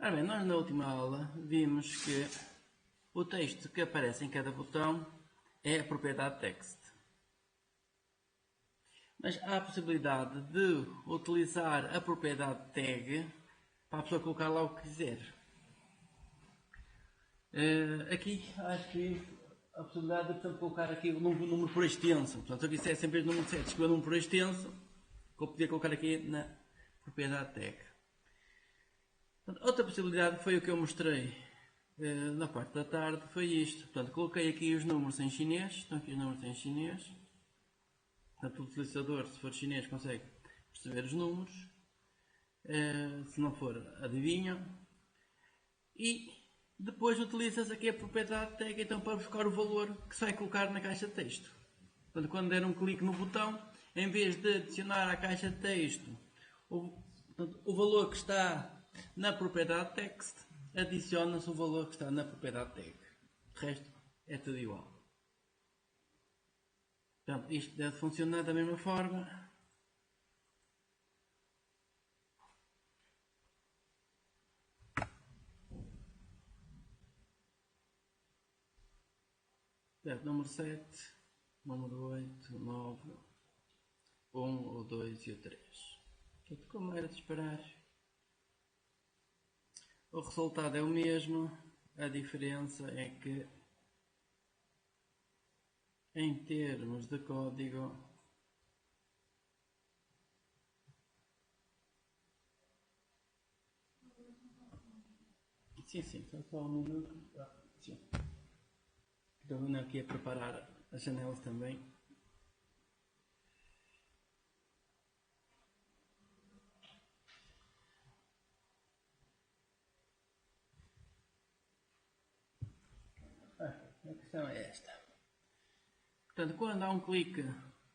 Ora bem, nós na última aula vimos que o texto que aparece em cada botão é a propriedade text. Mas há a possibilidade de utilizar a propriedade tag para a pessoa colocar lá o que quiser. Aqui acho que a possibilidade de, portanto, colocar aqui o número por extenso. Portanto, se eu quiser sempre o número 7, escolher o número por extenso, que eu podia colocar aqui na propriedade tag. Portanto, outra possibilidade foi o que eu mostrei na parte da tarde, foi isto. Portanto, coloquei aqui os números em chinês. Estão aqui os números em chinês. Portanto, o utilizador, se for chinês, consegue perceber os números. Se não for, adivinha. E depois utiliza-se aqui a propriedade tag então, para buscar o valor que se vai colocar na caixa de texto. Portanto, quando der um clique no botão, em vez de adicionar à caixa de texto o valor que está na propriedade text, adiciona-se o valor que está na propriedade tag. O resto é tudo igual. Portanto, isto deve funcionar da mesma forma. Número 7, número 8, 9, 1, o 2 e o 3. Portanto, como era de esperar, o resultado é o mesmo. A diferença é que, em termos de código, sim, só um minuto. Sim. Estou aqui a preparar as janelas também. A questão é esta. Portanto, quando há um clique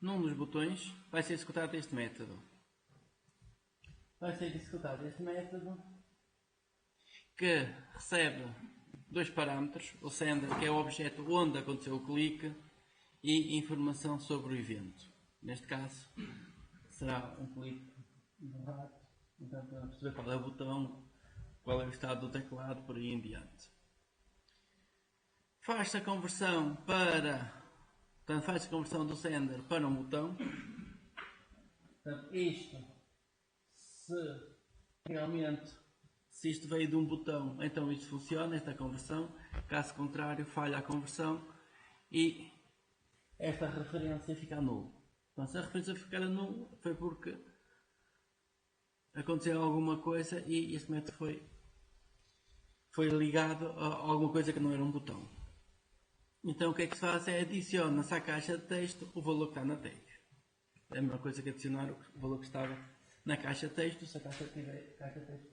num dos botões, vai ser executado este método. Vai ser executado este método que recebe dois parâmetros, o sender, que é o objeto onde aconteceu o clique, e informação sobre o evento. Neste caso, será um clique no rato, então para perceber qual é o botão, qual é o estado do teclado, por aí em diante. Faz-se a conversão faz a conversão do sender para um botão. Portanto, isto, se isto veio de um botão, então isto funciona, esta conversão. Caso contrário, falha a conversão e esta referência fica nulo. Então, se a referência ficar nulo, foi porque aconteceu alguma coisa e este método foi ligado a alguma coisa que não era um botão. Então o que é que se faz? Adiciona-se à caixa de texto o valor que está na tag. É a mesma coisa que adicionar o valor que estava na caixa de texto, se a caixa de texto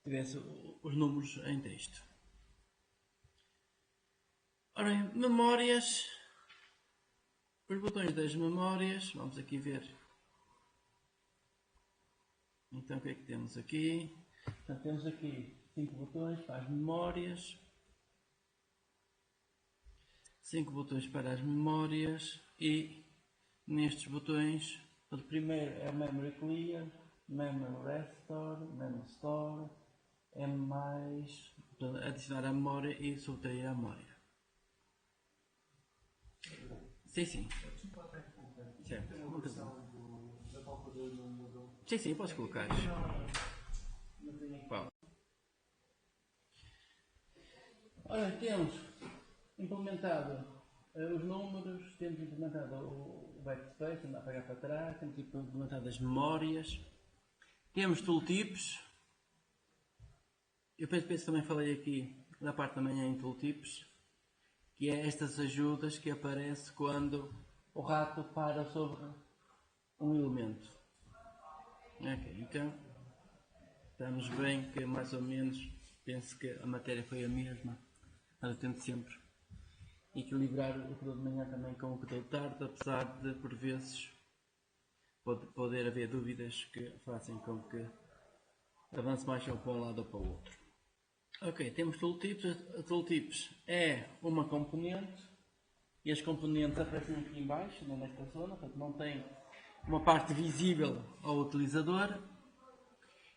tivesse os números em texto. Ora bem, memórias. Os botões das memórias, vamos aqui ver. Então o que é que temos aqui? Portanto, temos aqui 5 botões para as memórias. 5 botões para as memórias e nestes botões, o primeiro é o Memory Clear, Memory Restore, Memory Store, é mais adicionar a memória e subtrair a memória. Sim. Certo. Sim, posso colocar. Ora, temos implementado os números, temos implementado o backspace, andar a pegar para trás, temos implementado as memórias, temos tooltips. Eu penso que também falei aqui na parte da manhã em tooltips, que é estas ajudas que aparecem quando o rato para sobre um elemento. Ok, então estamos bem, que mais ou menos penso que a matéria foi a mesma, mas eu tento sempre equilibrar o que dou de manhã também com o que dou de tarde, apesar de por vezes poder haver dúvidas que fazem com que avance mais para um lado ou para o outro. Ok, temos tooltips. A tooltips é uma componente e as componentes aparecem aqui em baixo, nesta zona, portanto não tem uma parte visível ao utilizador.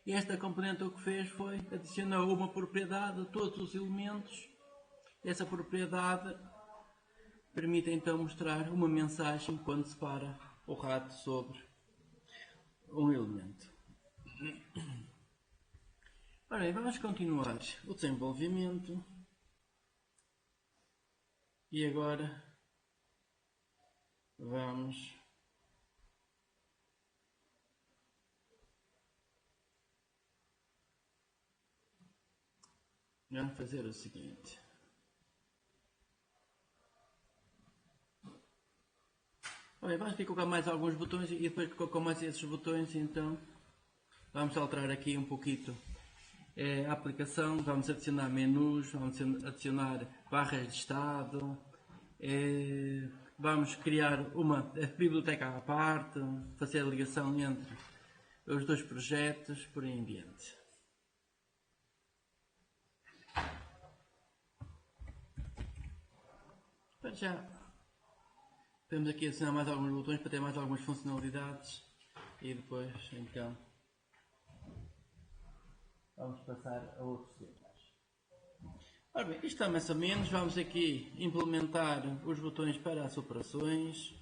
E esta componente o que fez foi adicionar uma propriedade a todos os elementos. Essa propriedade permite então mostrar uma mensagem quando se para o rato sobre um elemento. Ora bem, vamos continuar o desenvolvimento. E agora vamos fazer o seguinte. Bem, vamos aqui colocar mais alguns botões e depois que colocam mais esses botões, então vamos alterar aqui um pouquinho a aplicação, vamos adicionar menus, vamos adicionar barras de estado, vamos criar uma biblioteca à parte, fazer a ligação entre os dois projetos, por aí em diante. Para já, temos aqui adicionar mais alguns botões para ter mais algumas funcionalidades e depois, então, vamos passar a outros temas. Ora bem, isto está mais ou menos. Vamos aqui implementar os botões para as operações,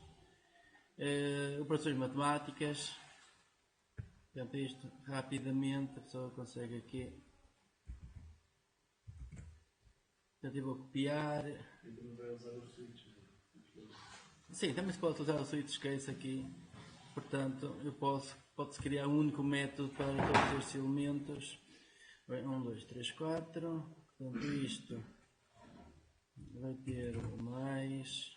operações matemáticas. Portanto, isto rapidamente a pessoa consegue aqui. Portanto, eu vou copiar. Sim, também se pode usar o switch case aqui. Portanto, pode-se criar um único método para todos estes elementos. 1, 2, 3, 4. Portanto, isto vai ter o mais.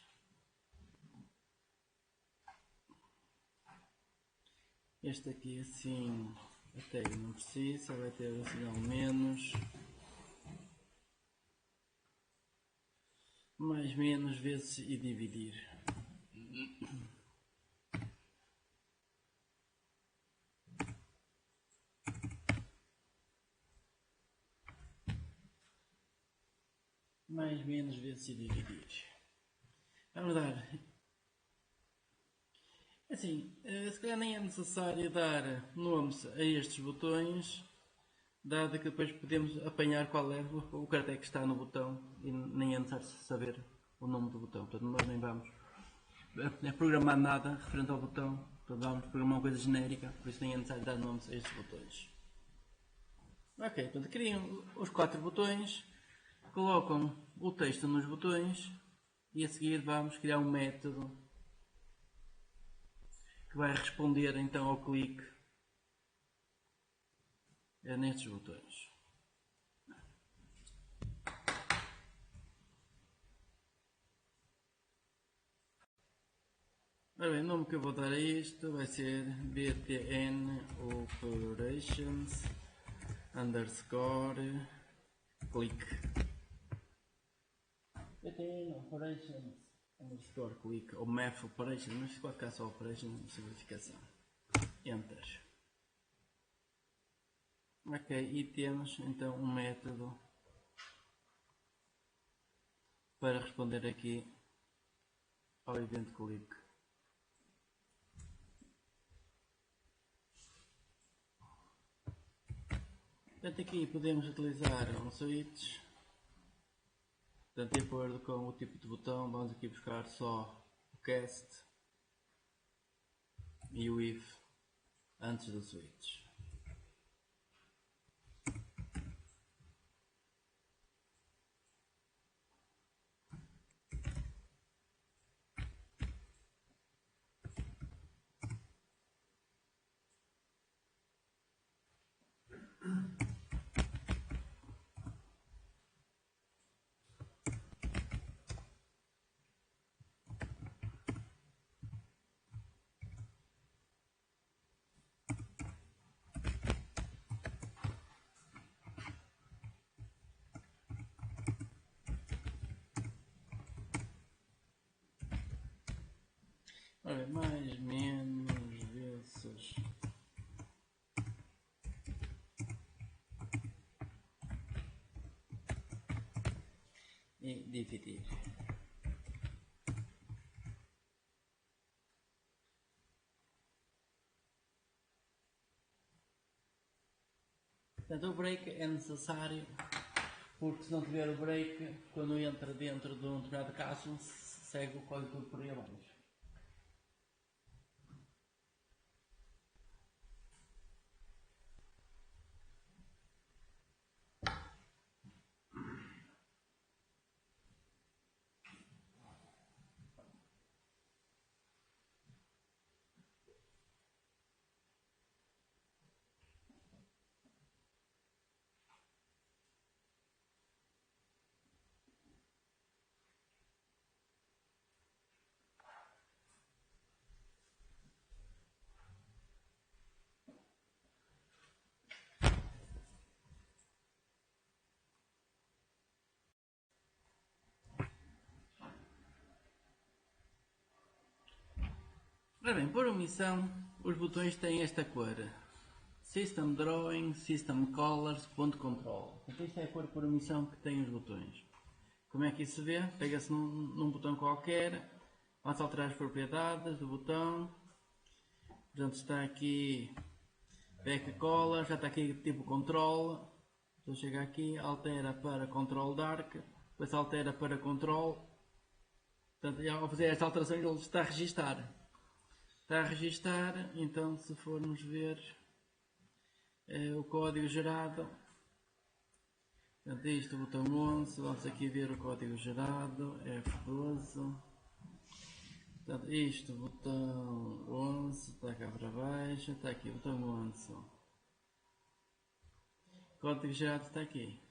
Este aqui assim, até não precisa, vai ter o sinal menos. Mais menos vezes e dividir. Mais menos vezes e dividir. Vamos dar. Assim, se calhar nem é necessário dar nomes a estes botões, dado que depois podemos apanhar qual é o caractere que está no botão e nem é necessário saber o nome do botão. Portanto, nós nem vamos programar nada referente ao botão. Portanto, vamos programar uma coisa genérica, por isso nem é necessário dar nomes a estes botões. Ok, portanto, criam os 4 botões, colocam o texto nos botões e a seguir vamos criar um método que vai responder então ao clique nestes botões. Ora bem, o nome que eu vou dar a isto vai ser btn operations underscore click. btn operations underscore click ou math operations, mas pode ficar só operations de simplificação. Enter. Ok, e temos então um método para responder aqui ao evento click. Portanto, aqui podemos utilizar um switch. Portanto, de acordo com o tipo de botão, vamos aqui buscar só o cast e o if antes do switch. Ora, mais, menos, vezes. E dividir. Portanto, o break é necessário, porque se não tiver o break, quando entra dentro de um determinado caso, segue o código tudo por aí abaixo. Ora bem, por omissão, os botões têm esta cor. System Drawing, System Colors, ponto control. Então isto é a cor por omissão que tem os botões. Como é que isso se vê? Pega-se num botão qualquer, vai-se alterar as propriedades do botão. Portanto, está aqui Back Color, já está aqui tipo Control. Então chega aqui, altera para Control Dark, depois altera para Control. Portanto, ao fazer esta alteração ele está a registar. Está a registar, então se formos ver o código gerado, portanto isto, o botão 11, vamos aqui ver o código gerado, F12, portanto isto, botão 11, está cá para baixo, está aqui o botão 11, o código gerado está aqui.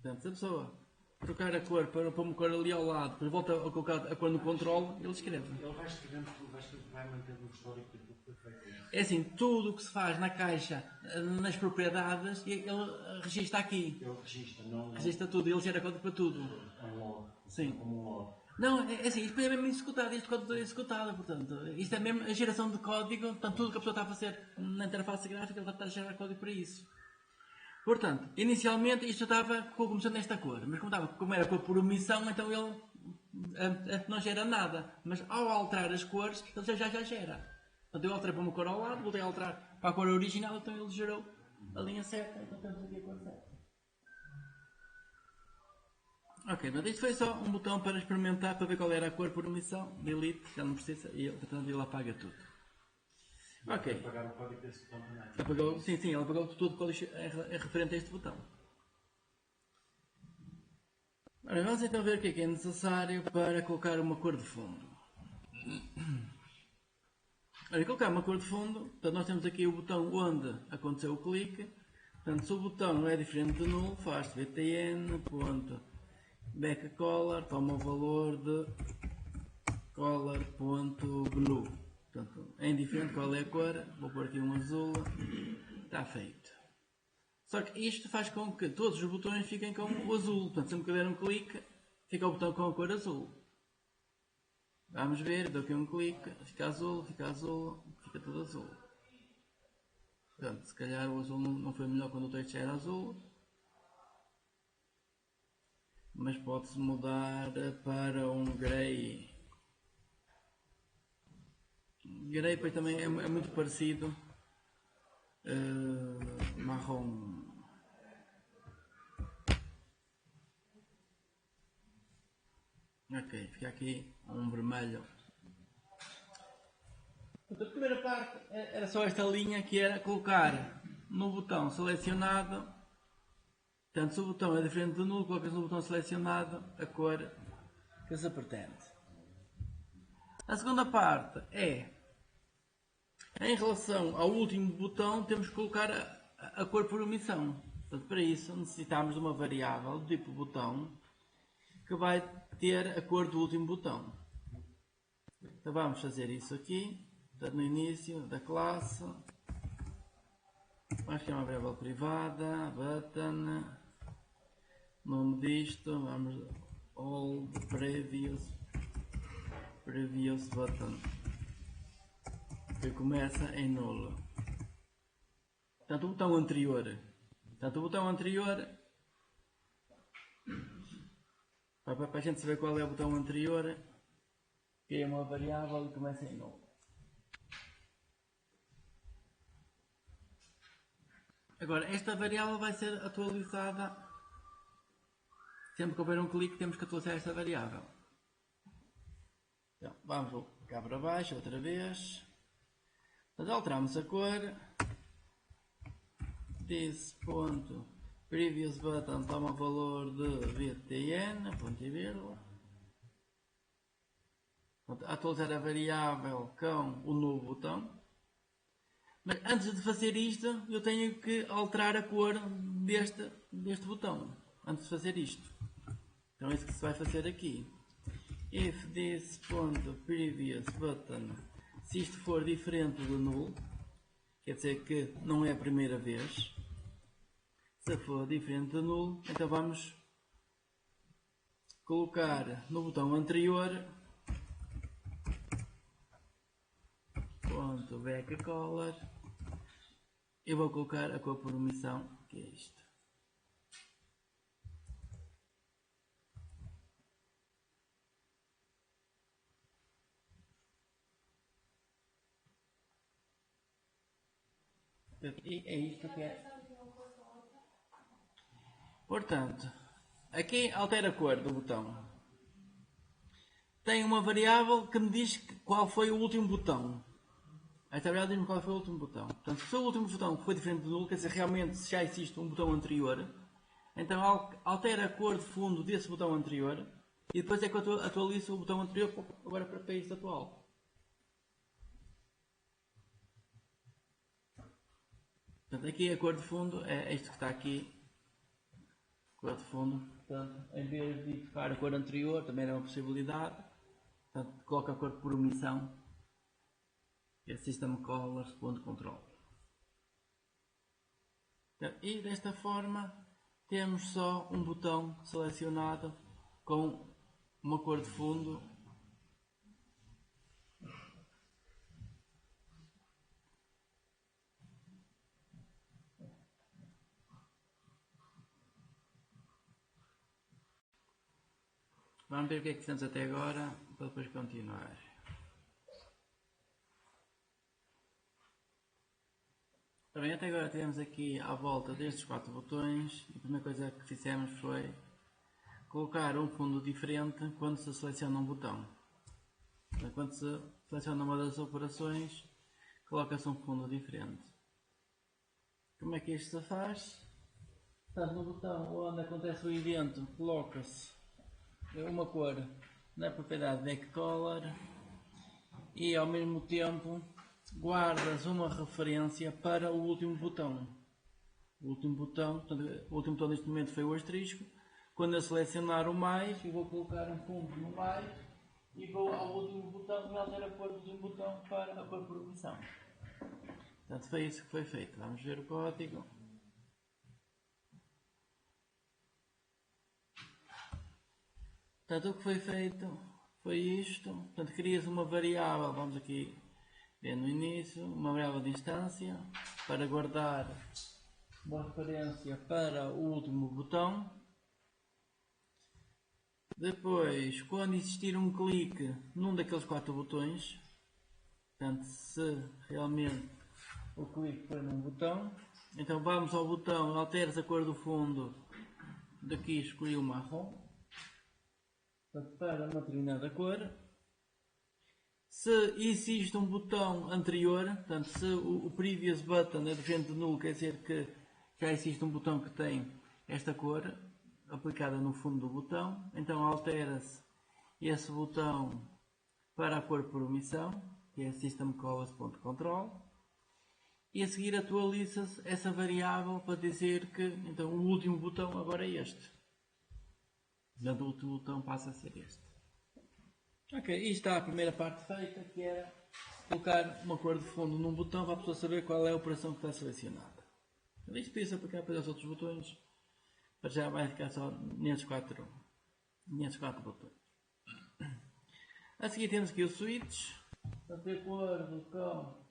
Portanto, se a pessoa trocar a cor para uma cor ali ao lado, depois volta a colocar a cor no controle, ele escreve. Ele vai escrevendo tudo, vai mantendo o histórico do que foi feito. É assim, tudo o que se faz na caixa, nas propriedades, ele registra aqui. Ele registra, não. Registra tudo, ele gera código para tudo. É um log. Sim. Como um log. Não, é assim, isto é mesmo executado, este código é executado, portanto, isto é mesmo a geração de código, portanto, tudo que a pessoa está a fazer na interface gráfica, ele vai estar a gerar código para isso. Portanto, inicialmente isto estava começando nesta cor, mas como era cor por omissão, então ele não gera nada. Mas ao alterar as cores, ele já gera. Portanto, eu alterei para uma cor ao lado, voltei a alterar para a cor original, então ele gerou a linha certa, então temos aqui a cor certa. Ok, portanto isto foi só um botão para experimentar, para ver qual era a cor por omissão, delete, já não precisa, e portanto ele apaga tudo. Ok. Apagar o código desse botão também. Apagou, sim, ele apagou tudo que é referente a este botão. Ora, vamos então ver o que é necessário para colocar uma cor de fundo. Ora, colocar uma cor de fundo, portanto nós temos aqui o botão onde aconteceu o clique. Portanto, se o botão é diferente de null, faz btn.backColor, toma o valor de color.blue. Portanto, é indiferente qual é a cor, vou pôr aqui um azul, está feito. Só que isto faz com que todos os botões fiquem com o azul, portanto sempre que der um clique, fica o botão com a cor azul. Vamos ver, dou aqui um clique, fica azul, fica tudo azul. Portanto, se calhar o azul não foi melhor quando o texto era azul, mas pode-se mudar para um grey. Grey depois também é muito parecido, marrom. Ok, fica aqui um vermelho. A primeira parte era só esta linha, que era colocar no botão selecionado, portanto se o botão é diferente do nulo, colocas no botão selecionado a cor que se pretende. A segunda parte é, em relação ao último botão, temos que colocar a cor por omissão. Portanto, para isso necessitamos de uma variável do tipo botão que vai ter a cor do último botão. Então vamos fazer isso aqui. Portanto, no início da classe, vamos criar uma variável privada, button, nome disto, vamos all previous button, que começa em null. Portanto, o botão anterior. Para a gente saber qual é o botão anterior, cria uma variável e começa em null. Agora, esta variável vai ser atualizada. Sempre que houver um clique, temos que atualizar esta variável. Então, vamos cá para baixo outra vez. Então, alteramos a cor. This.previous button toma o valor de btn, ponto e vírgula. Atualizar a variável com o novo botão. Mas antes de fazer isto, eu tenho que alterar a cor deste botão. Antes de fazer isto. Então é isso que se vai fazer aqui. If this.previous button, se isto for diferente de null, quer dizer que não é a primeira vez. Se for diferente de null, então vamos colocar no botão anterior .backcolor. Eu vou colocar a cor por omissão, que é isto. E é isto que é. Portanto, aqui altera a cor do botão. Tem uma variável que me diz qual foi o último botão. Esta variável diz-me qual foi o último botão. Portanto, se foi o último botão que foi diferente do nulo, quer dizer, realmente se já existe um botão anterior, então altera a cor de fundo desse botão anterior e depois é que eu atualizo o botão anterior agora para este atual. Portanto, aqui a cor de fundo é isto que está aqui. Cor de fundo. Portanto, em vez de ficar a cor anterior, também era uma possibilidade. Portanto, coloca a cor por omissão. Que é systemcolors.control. E desta forma temos só um botão selecionado com uma cor de fundo. Vamos ver o que é que fizemos até agora para depois continuar. Bem, até agora temos aqui à volta destes 4 botões. A primeira coisa que fizemos foi colocar um fundo diferente quando se seleciona um botão. Quando se seleciona uma das operações, coloca-se um fundo diferente. Como é que isto se faz? Portanto, no botão onde acontece o evento, coloca-se uma cor na propriedade backcolor e ao mesmo tempo guardas uma referência para o último botão. O último botão neste momento foi o asterisco. Quando eu selecionar o mais, eu vou colocar um fundo no mais e vou ao último botão e alterar a cor do último botão para a cor por omissão. Portanto, foi isso que foi feito. Vamos ver o código. Portanto, o que foi feito foi isto. Portanto, crias uma variável, vamos aqui ver no início, uma variável de instância para guardar uma referência para o último botão. Depois, quando existir um clique num daqueles 4 botões, portanto, se realmente o clique foi num botão, então vamos ao botão, alteras a cor do fundo, daqui escolhi o marrom, para uma determinada cor. Se existe um botão anterior, portanto, se o previous button é diferente de null, quer dizer que já existe um botão que tem esta cor aplicada no fundo do botão, então altera-se esse botão para a cor por omissão, que é systemcolors.control, e a seguir atualiza-se essa variável para dizer que então, o último botão agora é este. Portanto, o último botão passa a ser este. Ok, e está a primeira parte feita, que era colocar uma cor de fundo num botão para a pessoa saber qual é a operação que está selecionada. Isto podia-se aplicar para os outros botões, mas já vai ficar só nestes 4 botões. A seguir temos aqui o switch, de acordo com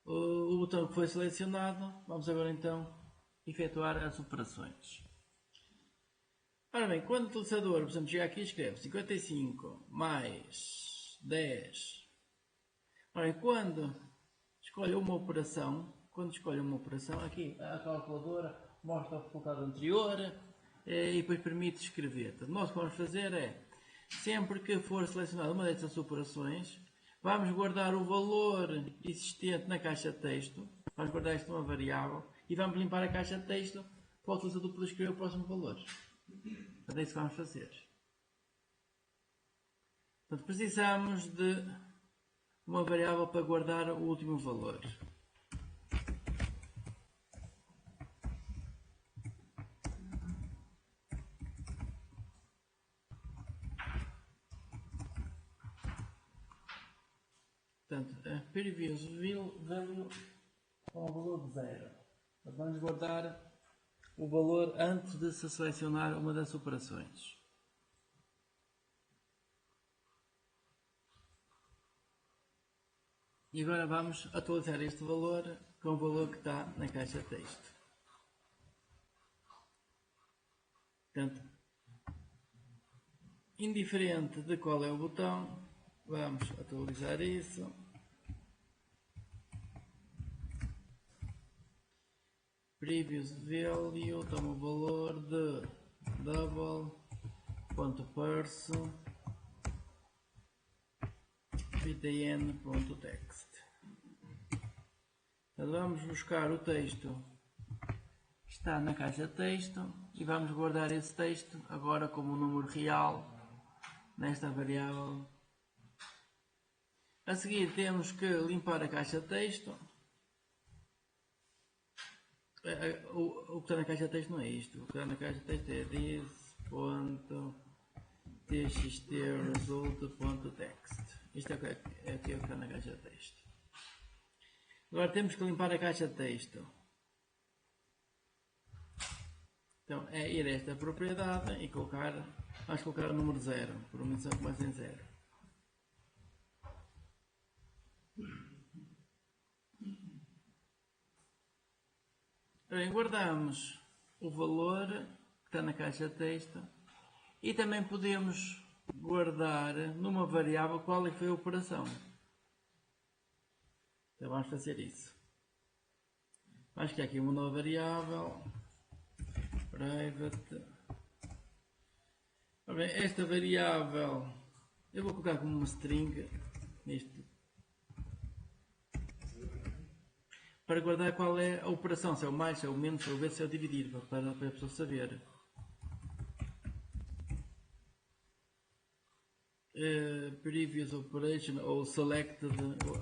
o botão que foi selecionado. Vamos agora então efetuar as operações. Ora bem, quando o utilizador, por exemplo, chega aqui e escreve 55 mais 10. Ora bem, quando escolhe uma operação, quando escolhe uma operação, aqui a calculadora mostra o resultado anterior e depois permite escrever. Portanto, nós o que vamos fazer é, sempre que for selecionada uma destas operações, vamos guardar o valor existente na caixa de texto, vamos guardar isto numa variável e vamos limpar a caixa de texto para o utilizador poder escrever o próximo valor. Portanto, é isso que vamos fazer. Portanto, precisamos de uma variável para guardar o último valor. Portanto, a previous value com o valor de 0. Portanto, vamos guardar o valor antes de se selecionar uma das operações. E agora vamos atualizar este valor com o valor que está na caixa de texto. Portanto, indiferente de qual é o botão, vamos atualizar isso. Previous value toma o valor de double.parse btn.text. Então vamos buscar o texto que está na caixa de texto e vamos guardar esse texto agora como um número real nesta variável. A seguir temos que limpar a caixa de texto. O que está na caixa de texto não é isto. O que está na caixa de texto é this.txtresult.text. Isto é o que está na caixa de texto. Agora temos que limpar a caixa de texto. Então é ir a esta propriedade e vamos colocar o número 0, por uma menção que começa em 0. Bem, guardamos o valor que está na caixa de texto e também podemos guardar numa variável qual é que foi a operação. Então vamos fazer isso. Vamos criar aqui uma nova variável, private. Bem, esta variável eu vou colocar como uma string nisto, para guardar qual é a operação, se é o mais, se é o menos, se é o vezes, se é o dividir, para a pessoa saber. Previous operation ou selected,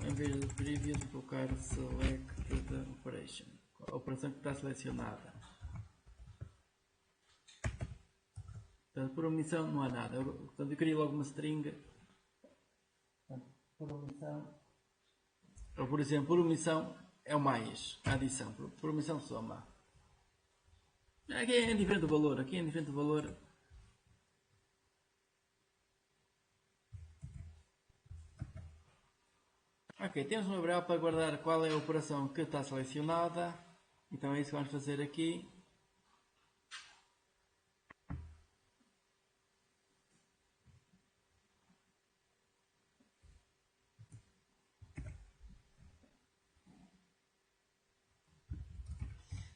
em vez de previous vou colocar selected operation, a operação que está selecionada. Portanto, por omissão não há nada. Portanto, eu queria logo uma string. Portanto, por omissão, ou por exemplo, por omissão é o mais, a adição, por omissão soma. Aqui é indiferente do valor, aqui é indiferente do valor. Ok, temos uma variável para guardar qual é a operação que está selecionada. Então é isso que vamos fazer aqui.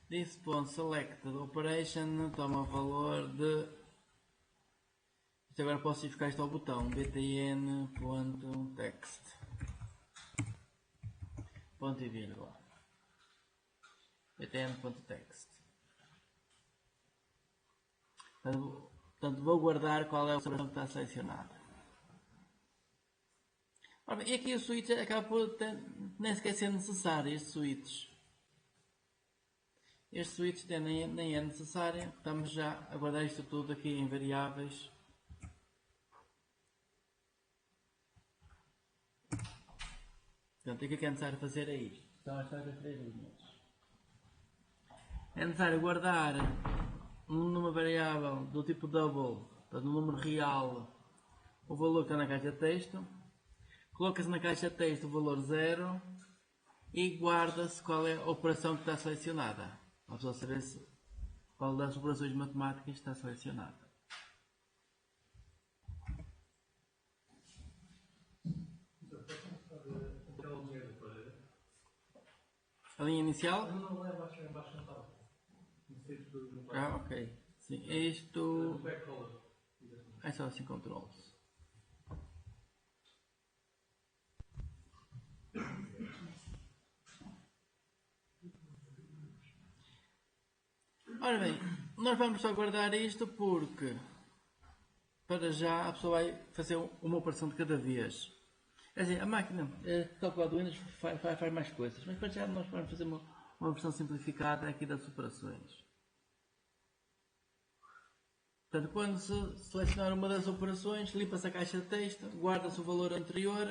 This.selected operation toma o valor de. Agora posso identificar isto ao botão btn.text. Ponto e vírgula. btn.text. Portanto, vou guardar qual é a operação que está selecionada. Ora, e aqui o switch acaba por nem sequer ser necessário, este switch. Este switch nem é necessário. Estamos já a guardar isto tudo aqui em variáveis. Portanto, o que é necessário fazer é isto. São estas 3 linhas. É necessário guardar numa variável do tipo double, portanto, no número real, o valor que está na caixa de texto. Coloca-se na caixa de texto o valor 0 e guarda-se qual é a operação que está selecionada. Vamos só saber qual das operações matemáticas está selecionada. A linha inicial? Não é baixo mental. Ok. Sim, isto é só assim controles. Ora bem, nós vamos só guardar isto porque para já a pessoa vai fazer uma operação de cada vez. É assim, a máquina calcular do Windows faz mais coisas, mas para já nós vamos fazer uma versão simplificada aqui das operações. Portanto, quando se selecionar uma das operações, limpa-se a caixa de texto, guarda-se o valor anterior,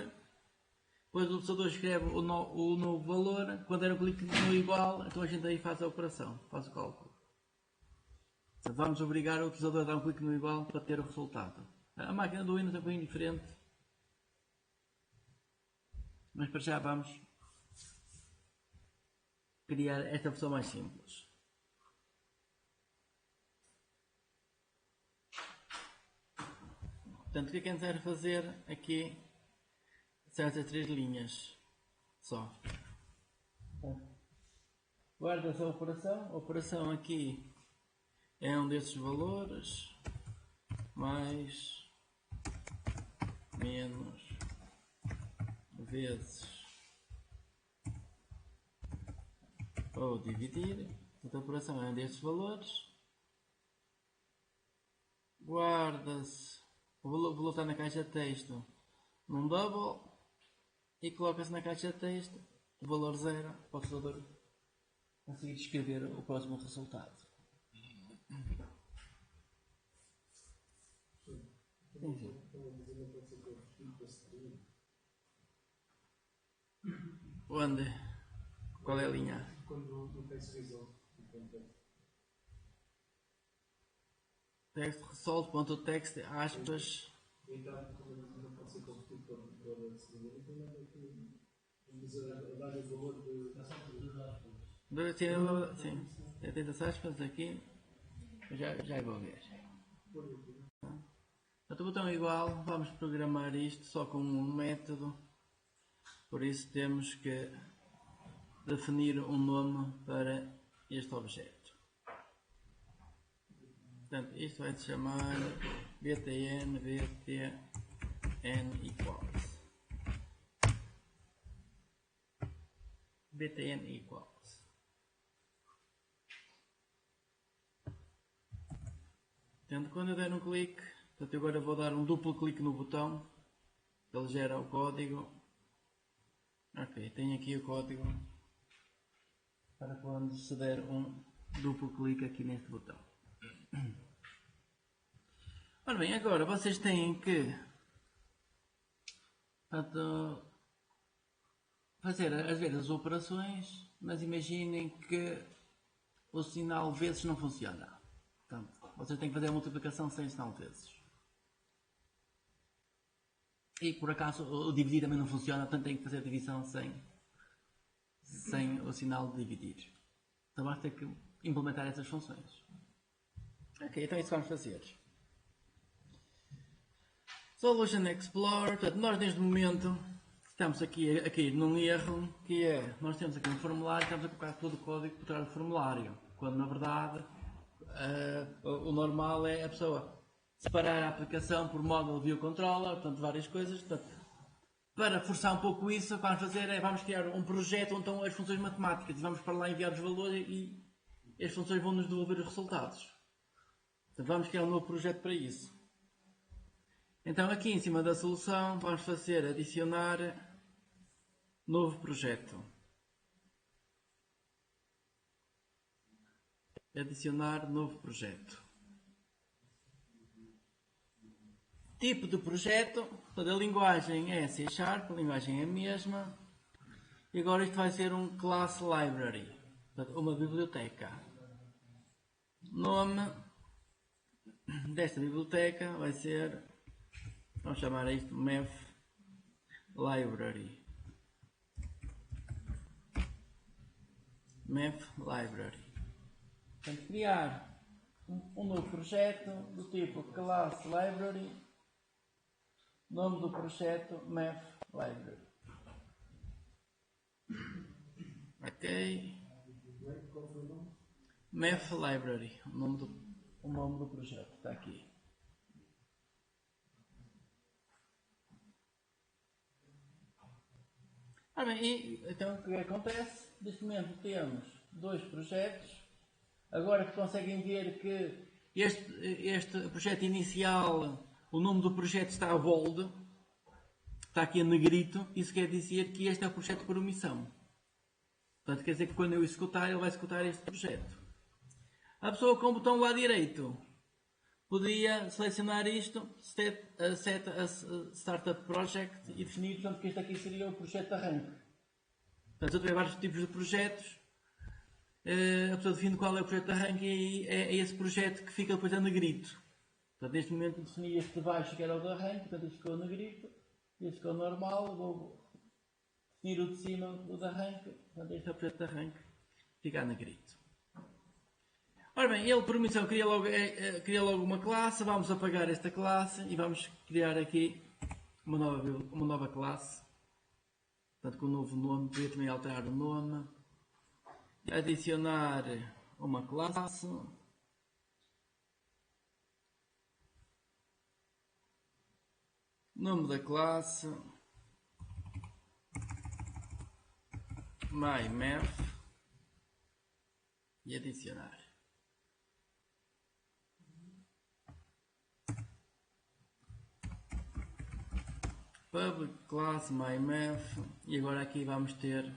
depois o utilizador escreve o novo valor, quando der o clique no igual, então a gente aí faz a operação, faz o cálculo. Portanto, vamos obrigar o utilizador a dar um clique no igual para ter o resultado. A máquina do Windows é bem diferente, mas para já vamos criar esta versão mais simples. Portanto, o que é que é necessário fazer aqui? São estas 3 linhas só. Guarda-se a operação. A operação aqui é um desses valores. Mais, menos, vezes, ou dividir. Portanto, a operação é um destes valores. Guarda-se. O valor está na caixa de texto num double e coloca-se na caixa de texto o valor 0 para o utilizador conseguir escrever o próximo resultado. Enfim. Onde? Qual é a linha? Quando não tem resolve. Text resolve.text aspas. Então, não pode ser convertido para a segunda linha, então dar o valor de. Sim, tem das aspas aqui. Já vou ver. Portanto, o botão é igual, vamos programar isto só com um método. Por isso temos que definir um nome para este objeto. Portanto, isto vai se chamar btn equals. btn equals. Portanto, quando eu der um clique, portanto, eu agora vou dar um duplo clique no botão, ele gera o código. Ok, tenho aqui o código para quando se der um duplo clique aqui neste botão. Ora bem, agora vocês têm que fazer às vezes as operações, mas imaginem que o sinal vezes não funciona. Portanto, vocês têm que fazer a multiplicação sem sinal vezes. E por acaso o dividir também não funciona, portanto tem que fazer a divisão sem o sinal de dividir. Então vamos ter que implementar essas funções. Ok, então é isso que vamos fazer. Solution Explorer, portanto, nós neste momento estamos aqui a cair num erro, que é, nós temos aqui um formulário, estamos a colocar todo o código por trás do formulário, quando na verdade o normal é a pessoa separar a aplicação por módulo view controller, portanto várias coisas. Portanto, para forçar um pouco isso, o que vamos fazer é vamos criar um projeto onde estão as funções matemáticas e vamos para lá enviar os valores e as funções vão nos devolver os resultados. Portanto, vamos criar um novo projeto para isso. Então aqui em cima da solução vamos fazer adicionar novo projeto. Adicionar novo projeto. Tipo de projeto, toda a linguagem é C#, a linguagem é a mesma. E agora isto vai ser um class library, uma biblioteca. Nome desta biblioteca vai ser, vamos chamar isto Math Library. Math Library. Portanto, criar um novo projeto do tipo Class Library, nome do projeto Math Library. Ok. Qual foi o nome? Math Library, o nome do projeto, está aqui. Bem, então o que acontece? Neste momento temos 2 projetos. Agora que conseguem ver que este projeto inicial, o nome do projeto está a bold, está aqui a negrito, isso quer dizer que este é o projeto por omissão. Portanto, quer dizer que quando eu executar, ele vai executar este projeto. A pessoa com o botão lá direito podia selecionar isto, set a Startup Project e definir, portanto, que este aqui seria o projeto de arranque. Portanto, se eu tiver vários tipos de projetos, a pessoa define qual é o projeto de arranque e é esse projeto que fica depois a negrito. Portanto, neste momento defini este de baixo que era o de arranque, portanto este ficou a negrito, este ficou normal, vou definir o de cima, o de arranque, portanto este é o projeto de arranque, fica a negrito. Ora bem, ele por omissão cria logo uma classe, vamos apagar esta classe e vamos criar aqui uma nova classe. Portanto, com o novo nome, podia também alterar o nome. Adicionar uma classe. Nome da classe. MyMath. E adicionar. Public class MyMath. E agora aqui vamos ter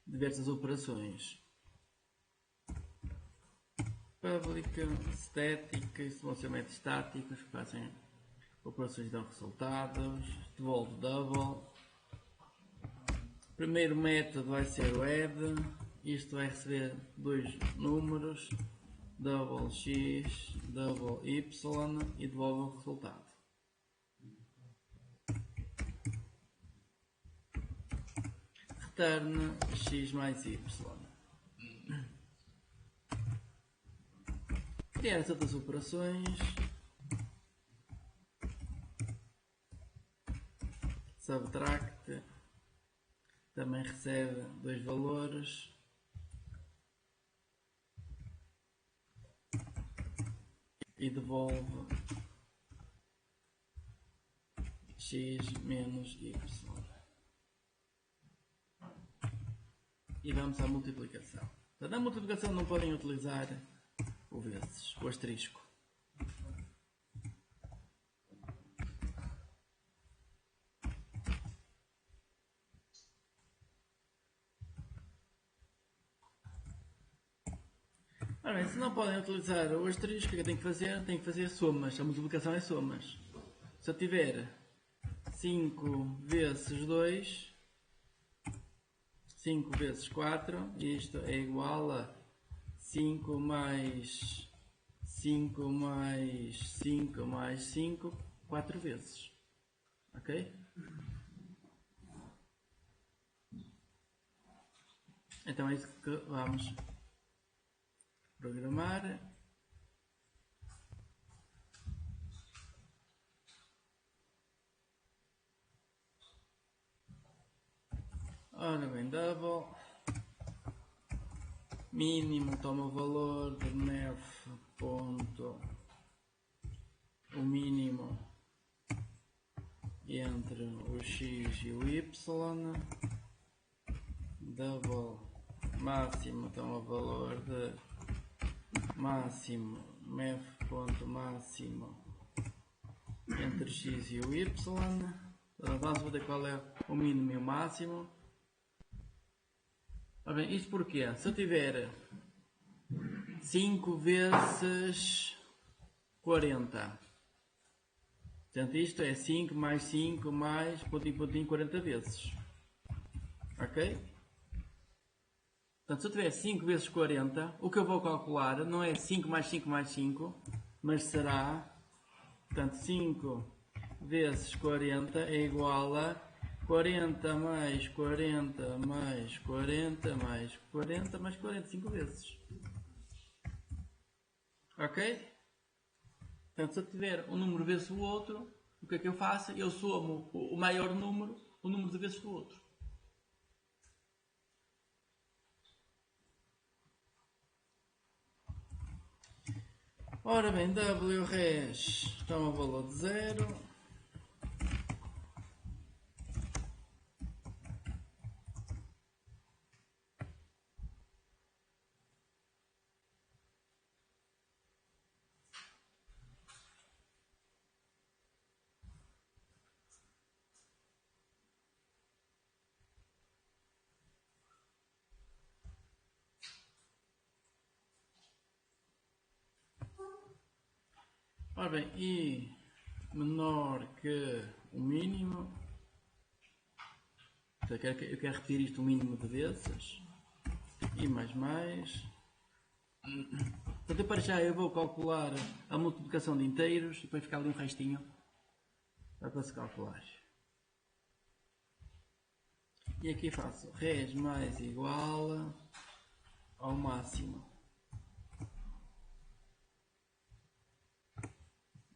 diversas operações. Public, static, isso vão ser métodos estáticos que fazem operações e dão resultados. Devolve double. O primeiro método vai ser o add. Isto vai receber 2 números, double x, double y e devolve o resultado. Return x mais y. Criar as outras operações. Subtract também recebe 2 valores. E devolve x menos y. E vamos à multiplicação. Portanto, na multiplicação não podem utilizar o vezes, o asterisco. Ora bem, se não podem utilizar o asterisco, o que eu tenho que fazer? Tenho que fazer somas. A multiplicação é somas. Se eu tiver 5 vezes 2, 5 vezes 4, isto é igual a 5 mais 5 mais 5 mais 5, 4 vezes. Ok? Então é isso que vamos programar. Ora bem, double mínimo toma o valor de math ponto o mínimo entre o x e o y, double máximo toma o valor de máximo math ponto máximo entre x e o y. Vamos ver qual é o mínimo e o máximo. Ora bem, isto porquê? Se eu tiver 5 vezes 40, portanto isto é 5 mais 5 mais pontinho, pontinho, 40 vezes. Ok? Portanto, se eu tiver 5 vezes 40, o que eu vou calcular não é 5 mais 5 mais 5, mas será, portanto, 5 vezes 40 é igual a 40 mais 40 mais 40 mais 40 mais 45 vezes. Ok? Portanto, se eu tiver um número vezes o outro, o que é que eu faço? Eu somo o maior número, o número de vezes do outro. Ora bem, WRES toma o valor de 0. Ora bem, I menor que o mínimo. Eu quero repetir isto o mínimo de vezes. I mais. Portanto, para já eu vou calcular a multiplicação de inteiros e depois ficar ali um restinho para se calcular. E aqui faço res mais igual ao máximo.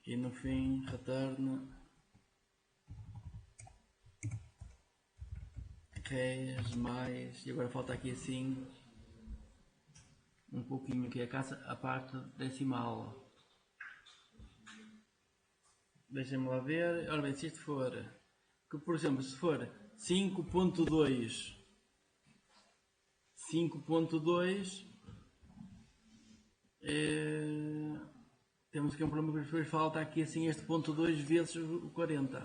E no fim retorna res mais, e agora falta aqui assim um pouquinho que é a parte decimal. Deixem-me lá ver. Ora bem, se isto for, que por exemplo, se for 5.2, temos aqui um problema que depois falta aqui assim este ponto 2 vezes o 40.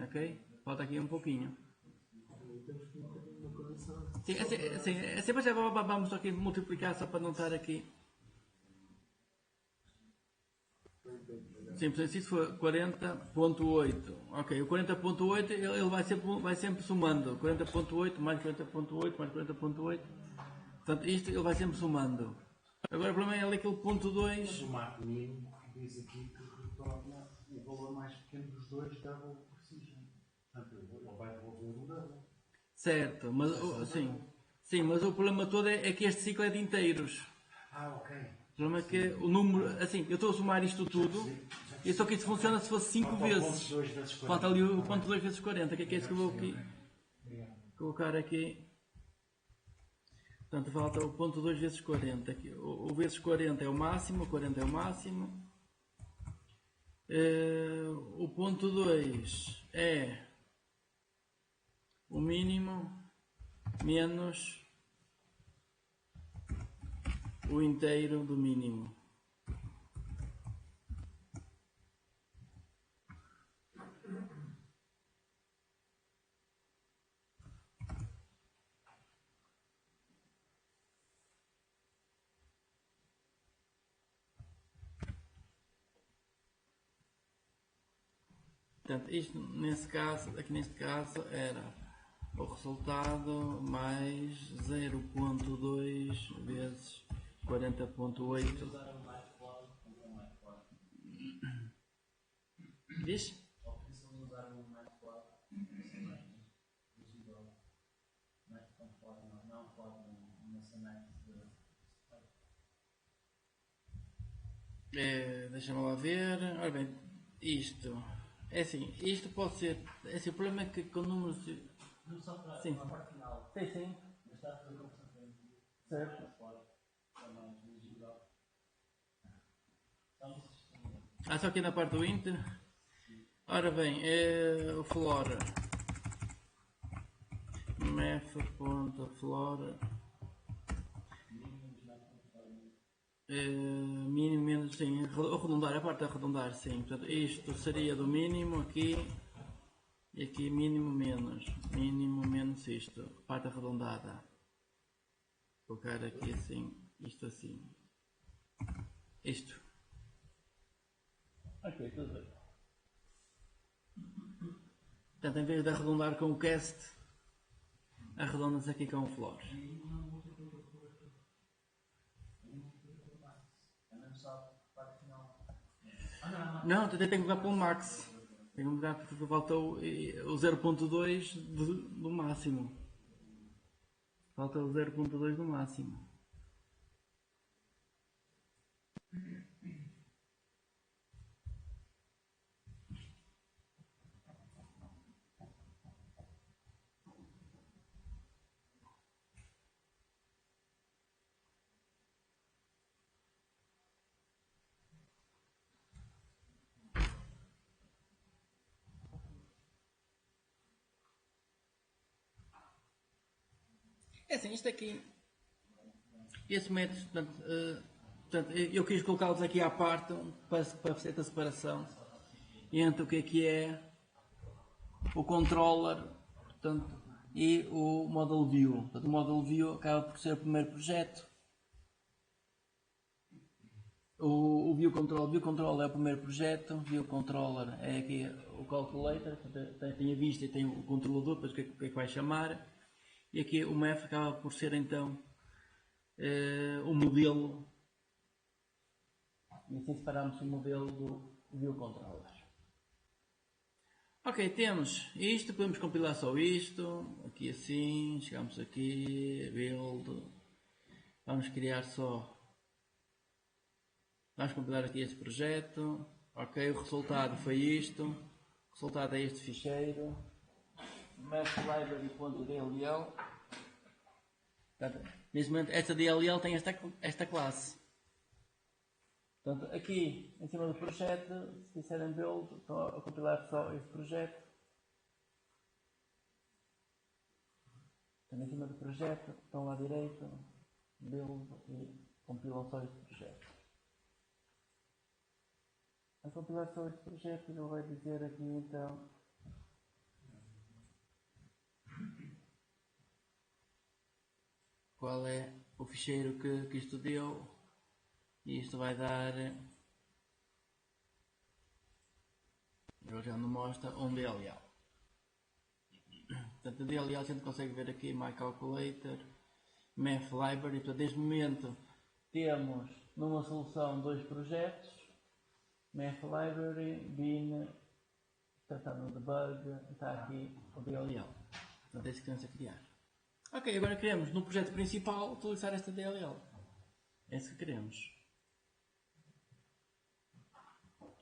Ok? Falta aqui um pouquinho. Sim, sempre vamos aqui multiplicar só para não estar aqui. Sim, portanto, se isso for 40.8, ok, o 40.8 ele vai sempre somando, 40.8 mais 40.8 mais 40.8, portanto isto ele vai sempre somando. Agora o problema é ali aquele ponto 2. Mas o marco mínimo diz aqui que retorna o valor mais pequeno dos dois double precision. Portanto, ele vai devolver o double. Certo, mas sim, mas o problema todo é que este ciclo é de inteiros. Ok. O problema é que o número, assim, eu estou a somar isto tudo, e só que isto funciona se fosse 5 vezes. Falta ali o ponto 2 vezes 40, que é isso que eu vou aqui colocar aqui. Portanto, falta o ponto 2 vezes 40. Aqui. O vezes 40 é o máximo, o 40 é o máximo. O ponto 2 é o mínimo menos o inteiro do mínimo. Portanto, isto aqui neste caso era o resultado mais 0.2 vezes 40.8. Diz? Deixa-me lá ver. Ora bem, isto é assim, isto pode ser. É assim, o problema é que com números. Só para Sim. a parte final. Sim. Mas está a fazer uma conversação Certo. Só aqui na parte do Inter. Ora bem, o Flora. Mef.flora. Mínimo menos, sim, arredondar, a parte de arredondar, sim. Portanto, isto seria do mínimo aqui e aqui mínimo menos isto, parte arredondada. Vou colocar aqui assim, isto assim. Isto. Ok, tudo bem. Portanto, em vez de arredondar com o cast, arredonda-se aqui com o flor. Não, tem que mudar para o max. Tem que mudar porque faltou o 0.2 do máximo. Falta o 0.2 do máximo. É assim, isto aqui, esses métodos, portanto, eu quis colocá-los aqui à parte para fazer esta separação entre o que é o controller, portanto, e o Model View. Portanto, o Model View acaba por ser o primeiro projeto. O View Controller é o primeiro projeto. View Controller é aqui o Calculator, tem a vista e tem o controlador, depois o que é que vai chamar. E aqui o MEF acaba por ser então o modelo. E assim separamos o modelo do View Controller. Ok, temos isto, podemos compilar só isto, aqui assim, chegamos aqui, build, vamos criar só, vamos compilar aqui este projeto, ok, o resultado foi isto, o resultado é este ficheiro, mathlibrary.dll, neste momento esta DLL tem esta classe. Portanto, aqui em cima do projeto, se disserem build, estão a compilar só este projeto. Portanto, em cima do projeto, estão lá à direita, build e compilam só este projeto. A compilar só este projeto, ele vai dizer aqui então qual é o ficheiro que isto deu. E isto vai dar, eu já não mostra, um DLL. Portanto, o DLL a gente consegue ver aqui, My Calculator, Math Library. Portanto, neste momento temos numa solução dois projetos, Math Library, Bin, está no debug, está aqui o DLL. Portanto, é isso que estamos a criar. Ok, agora queremos no projeto principal utilizar esta DLL. É isso que queremos.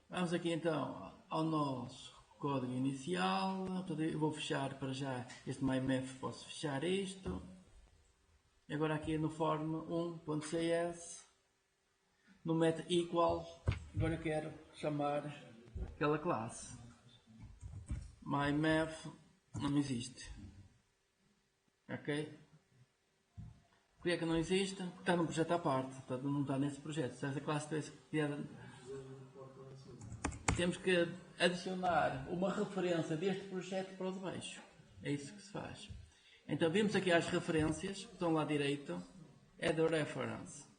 Vamos aqui então ao nosso código inicial. Eu vou fechar para já este MyMath, posso fechar isto. Agora aqui no form 1.cs, no met equal, agora eu quero chamar aquela classe. MyMath não existe. Ok? Por que é que não existe? Porque está num projeto à parte, portanto não está nesse projeto. Se essa classe tivesse criada, temos que adicionar uma referência deste projeto para o de baixo. É isso que se faz. Então vimos aqui as referências que estão lá à direita. Add a reference.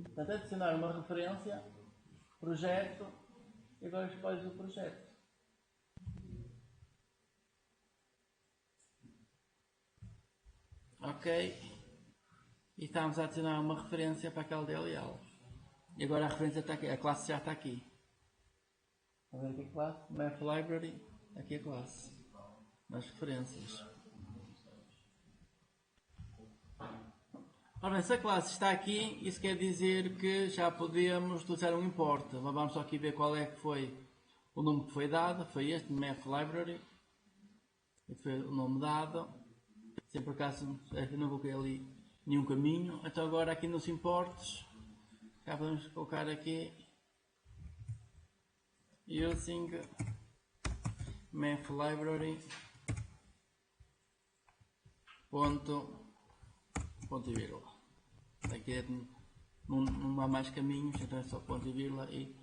Portanto, adicionar uma referência, projeto, e agora escolhes o projeto. Ok. E estamos a adicionar uma referência para aquela DLL. E agora a referência está aqui, a classe já está aqui. Vamos ver aqui a classe, Math Library, aqui a classe, nas referências. Ora bem, se a classe está aqui, isso quer dizer que já podemos utilizar um import. Vamos só aqui ver qual é que foi o nome que foi dado, foi este, Math Library. Este foi o nome dado. Se por acaso eu não coloquei ali nenhum caminho, então agora aqui nos importes já podemos colocar aqui using math library ponto e vírgula. Aqui não há mais caminhos, então é só ponto e vírgula e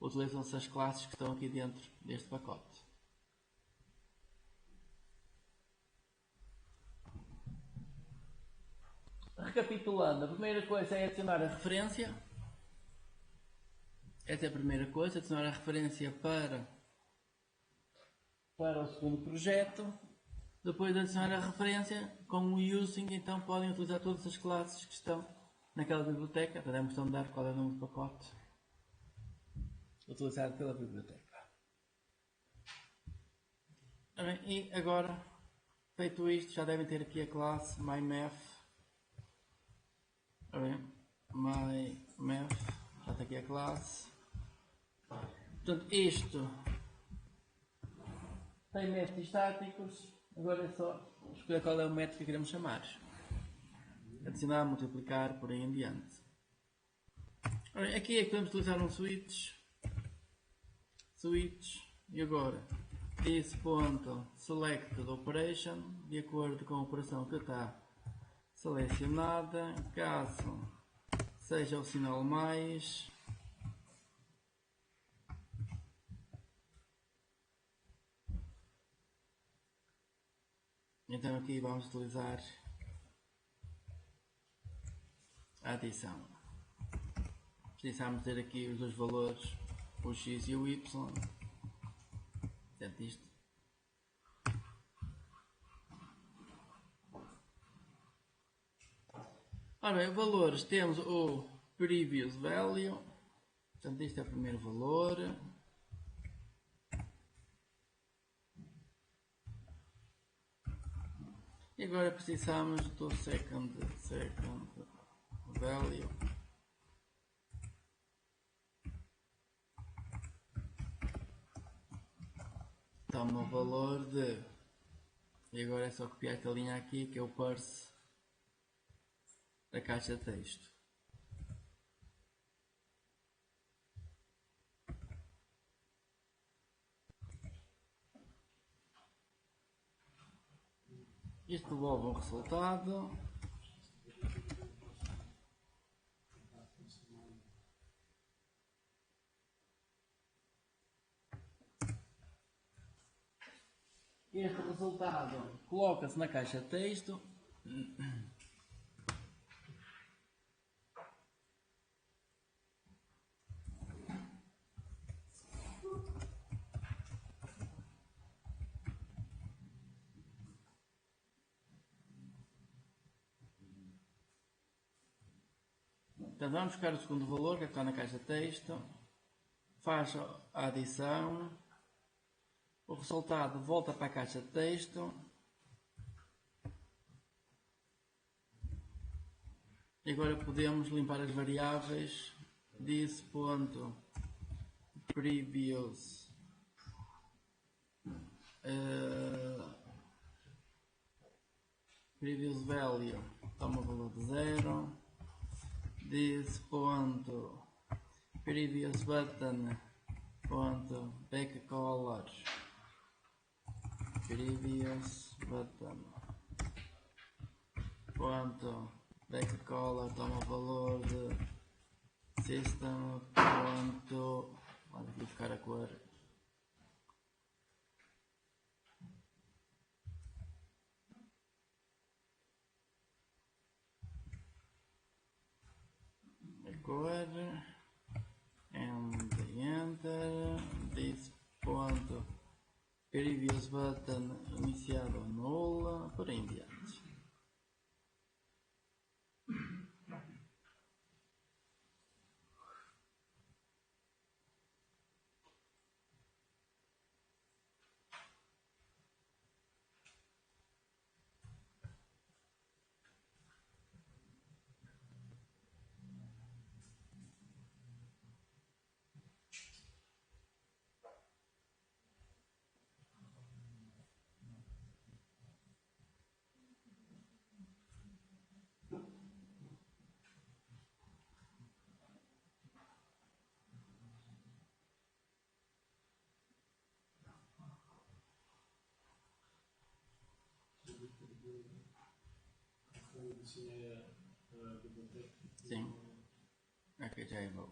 utilizam-se as classes que estão aqui dentro deste pacote. Recapitulando, a primeira coisa é adicionar a referência. Esta é a primeira coisa, adicionar a referência para o segundo projeto. Depois de adicionar a referência, com o using, então podem utilizar todas as classes que estão naquela biblioteca. Até é questão de dar qual é o nome do pacote utilizado pela biblioteca. E agora, feito isto, já devem ter aqui a classe MyMath. MyMath, já está aqui a classe. Portanto, isto tem métodos estáticos. Agora é só escolher qual é o método que queremos chamar. Adicionar, multiplicar, por aí em diante. Ora, aqui é que podemos utilizar um switch. E agora this.selected operation, de acordo com a operação que está selecionada, caso seja o sinal mais, então aqui vamos utilizar a adição. Precisamos ter aqui os dois valores, o x e o y, certo isto? Ora bem, valores, temos o previous value, portanto este é o primeiro valor. E agora precisamos do second value. Toma o valor de, e agora é só copiar esta linha aqui que é o parse da caixa de texto. Isto devolve um resultado. Este resultado coloca-se na caixa de texto. Então vamos buscar o segundo valor que está na caixa de texto, faz a adição, o resultado volta para a caixa de texto e agora podemos limpar as variáveis this.previous previous value, toma o valor de 0. This.previous button backcolor previous button backcolor toma o valor de system vamos aqui buscar a cor and enter this.previous button iniciado null, por aí em diante. Sim, aqui já é bom.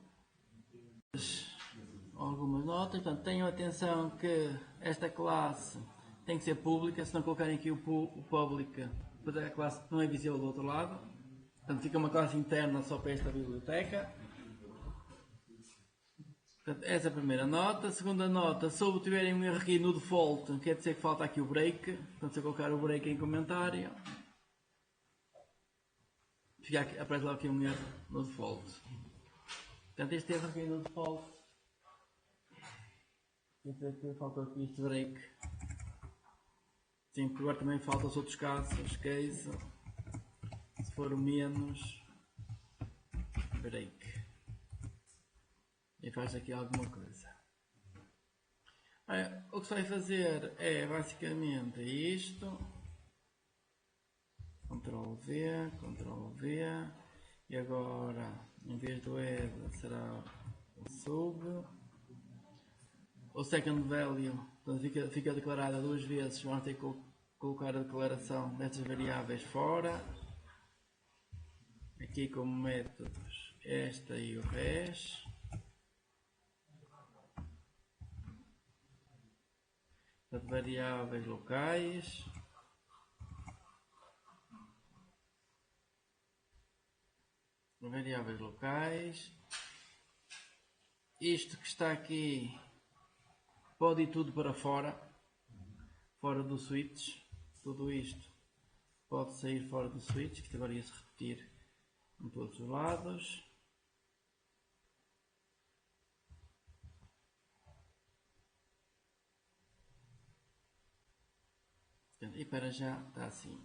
Algumas notas, portanto, tenham atenção que esta classe tem que ser pública, se não colocarem aqui o public, a classe não é visível do outro lado, portanto fica uma classe interna só para esta biblioteca. Portanto, essa é a primeira nota. A segunda nota, se tiverem um erro aqui no default, quer dizer que falta aqui o break, portanto se eu colocar o break em comentário, fica aqui, aparece lá aqui um erro no default. Portanto, este erro aqui no default, quer dizer que faltou aqui este break. Sim, porque agora também faltam os outros casos, case, se for o menos, break. E faz aqui alguma coisa. Olha, o que se vai fazer é basicamente isto. Ctrl V, e agora em vez do head será o sub. O second value Portanto, fica declarada duas vezes. Vamos ter que colocar a declaração destas variáveis fora. Aqui como métodos esta e o res. Portanto, variáveis locais. Variáveis locais. Isto que está aqui pode ir tudo para fora do switch. Tudo isto pode sair fora do switch, que isto agora ia se repetir em todos os lados. E para já está assim.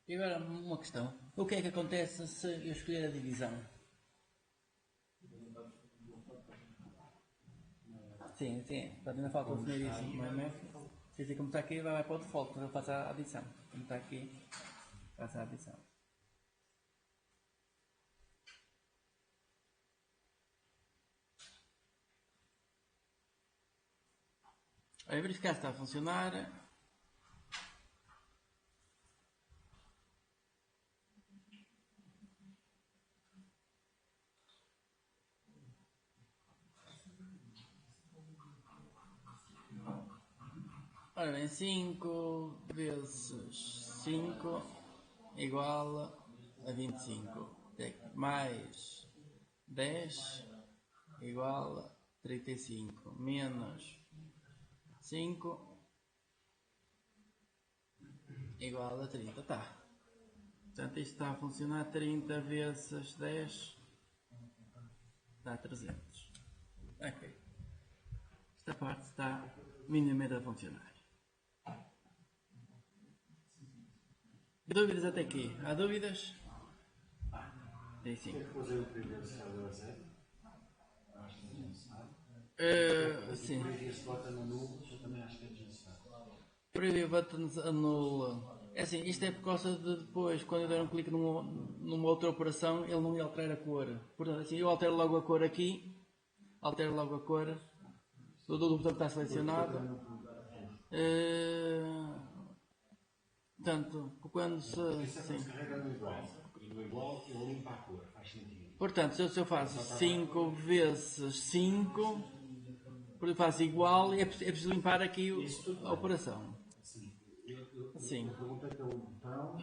E agora uma questão. O que é que acontece se eu escolher a divisão? Sim, ainda falta o definir isso, não é? Se como está aqui, vai para o default, eu faço a adição. Como está aqui, faço a adição. Olha, verificar se está a funcionar. Ora bem, 5 vezes 5 igual a 25. Mais 10 igual a 35. Menos 5 igual a 30. Tá. Portanto, isto está a funcionar. 30 vezes 10 dá 300. Ok. Esta parte está minimamente a funcionar. Dúvidas até aqui? Há dúvidas? Tem sim. Quer fazer o primeiro estado a zero? Acho que é desnecessário. Sim. Previous button nulo, eu também acho que é desnecessário. Preview buttons anula. É assim, isto é por causa de depois, quando eu der um clique numa outra operação, ele não me altera a cor. Portanto, assim, eu altero logo a cor aqui, altero logo a cor do botão que está selecionado. Portanto, quando se. Sim. Se carrega no igual, e no igual ele limpa a cor, faz sentido. Portanto, se eu faço 5 vezes 5, porque faço igual, é preciso limpar aqui a operação. Sim. Eu perguntei pelo botão.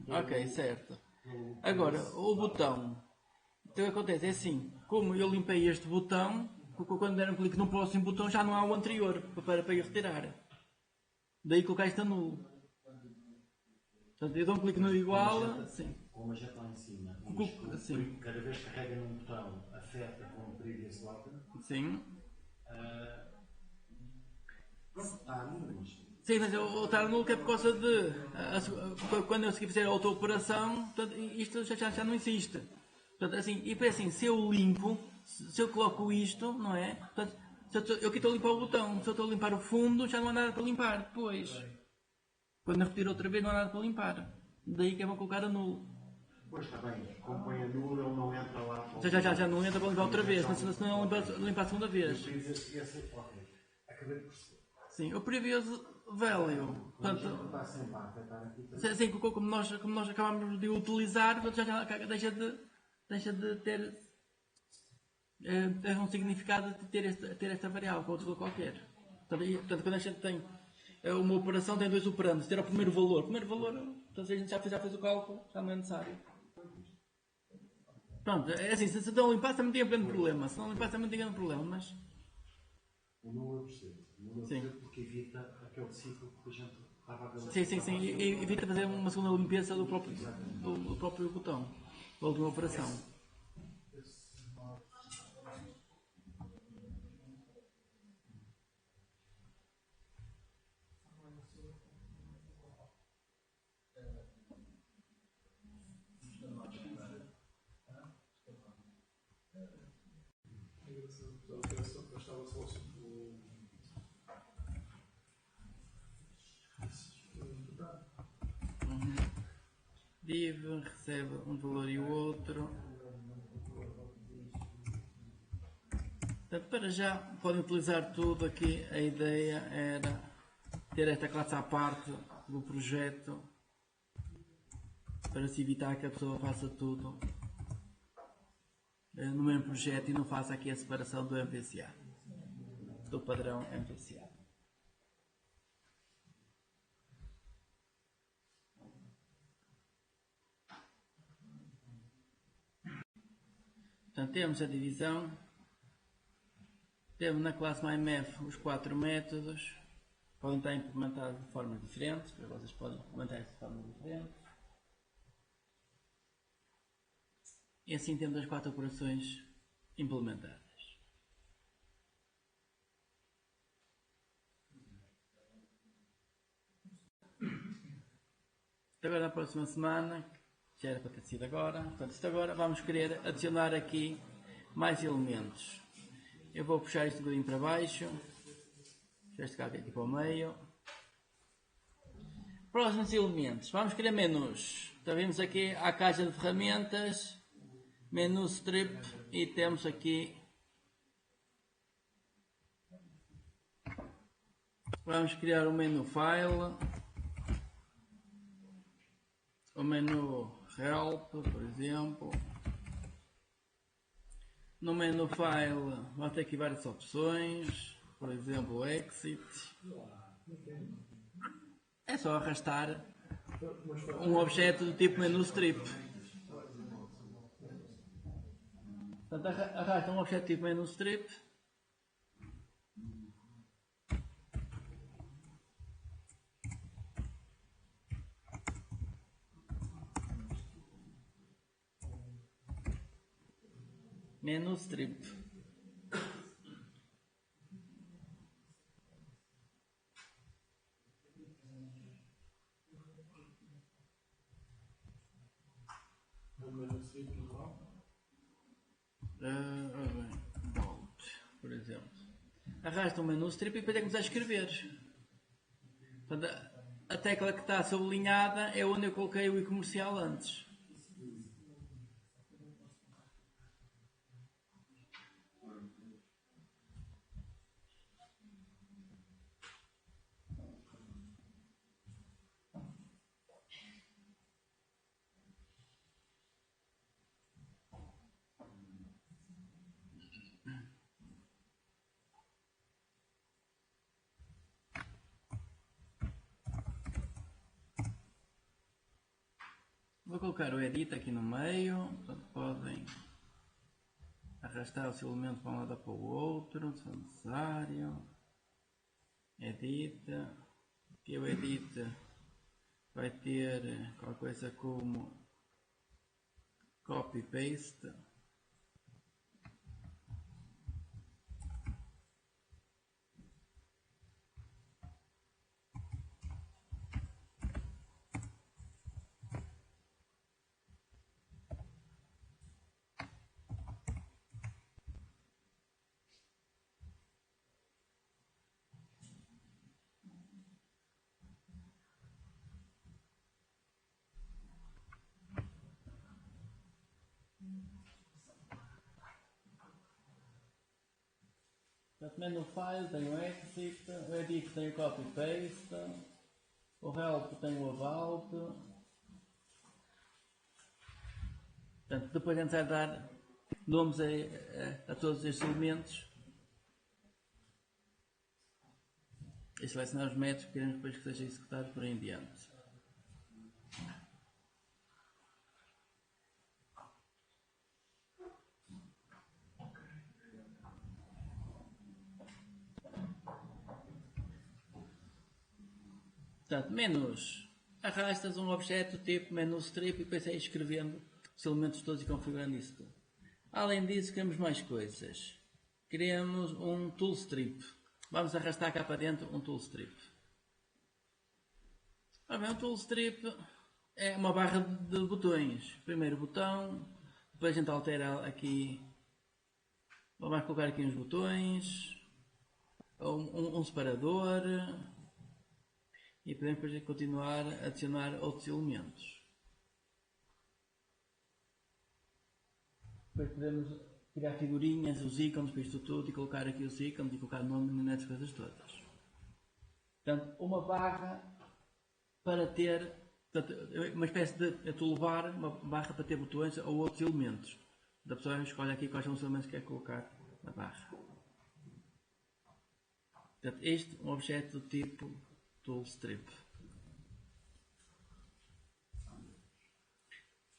Ok, certo. Agora, o botão. Então o que acontece é assim, como eu limpei este botão, quando der um clique no próximo botão já não há o anterior para ir retirar. Daí colocar isto a nulo. Portanto, eu dou um clique no igual, sim. Como a gente lá em cima, isto, Sim. cada vez que carrega num botão, afeta com o previous button. Sim. Está nulo isto. Sim, mas o estar nulo é por causa de. Quando eu seguir fizer outra operação, portanto, isto já não existe. Portanto, assim, e para assim, se eu limpo, se eu coloco isto, não é? Portanto, eu aqui estou a limpar o botão, se eu estou a limpar o fundo, já não há nada para limpar depois. Quando eu repetir outra vez, não há nada para limpar. Daí que é bom colocar a nulo. Pois está bem, como põe a nulo, ele não entra lá. Já não entra para limpar outra vez, mas se não limpar a segunda vez. Acabei de perceber. Sim, o previous value. Portanto, Está sempre a afetar aqui. assim, como nós acabamos de utilizar, já deixa de ter um significado de ter esta variável, para outro qualquer. Portanto, quando a gente tem uma operação, tem dois operandos. Ter o primeiro valor, então, se a gente já fez o cálculo, já não é necessário. Pronto, é assim, se não limpar, também tinha grande problema. Se não limpar, também tinha grande problema, mas... O nulo eu percebo. O nulo eu percebo porque evita aquele ciclo que a gente estava a ver. Sim. E evita fazer uma segunda limpeza do próprio botão. Da última operação. div recebe um valor e o outro. Portanto, para já podem utilizar tudo aqui. A ideia era ter esta classe à parte do projeto para se evitar que a pessoa faça tudo no mesmo projeto e não faça aqui a separação do MVCA, do padrão MVCA. Portanto, temos a divisão, temos na classe MyMath os 4 métodos, podem estar implementados de formas diferentes, vocês podem implementar de formas diferentes. E assim temos as 4 operações implementadas. Agora na próxima semana, já era para ter sido agora, portanto isto agora vamos querer adicionar aqui mais elementos. Eu vou puxar isto um bocadinho para baixo, puxar este cabo aqui para o meio. Próximos elementos, vamos querer menus. Então vimos aqui a caixa de ferramentas, menu strip e temos aqui, vamos criar um menu file, o menu help, por exemplo. No menu file vamos ter aqui várias opções, por exemplo exit. É só arrastar um objeto do tipo menu strip. Portanto, arrasta um objeto tipo menu strip. Menu strip. Por exemplo, arrasta um menu strip e depois é que começar a escrever. Portanto, a tecla que está sublinhada é onde eu coloquei o i comercial antes. Vou colocar o edit aqui no meio, portanto podem arrastar o seu elemento para um lado ou para o outro, se for necessário. Edit, aqui o edit vai ter qualquer coisa como copy paste. Portanto, menu file tem o exit, o edit tem o copy paste, o help tem o about. Portanto, depois de a dar nomes a todos estes elementos e selecionar os métodos que queremos depois que sejam executados por aí em diante. Portanto, menus. Arrastas um objeto tipo menu strip e depois aí escrevendo os elementos todos e configurando isso tudo. Além disso, queremos mais coisas. Queremos um tool strip. Vamos arrastar cá para dentro um tool strip. Um tool strip é uma barra de botões. Primeiro botão, depois a gente altera aqui. Vamos colocar aqui uns botões, um separador. E podemos depois continuar a adicionar outros elementos. Depois podemos criar figurinhas, os ícones para isto tudo e colocar aqui os ícones e colocar nome nessas coisas todas. Portanto, uma barra para ter, portanto, uma espécie de toolbar, uma barra para ter botões ou outros elementos. A pessoa escolhe aqui quais são os elementos que quer colocar na barra. Portanto, este é um objeto do tipo toolstrip.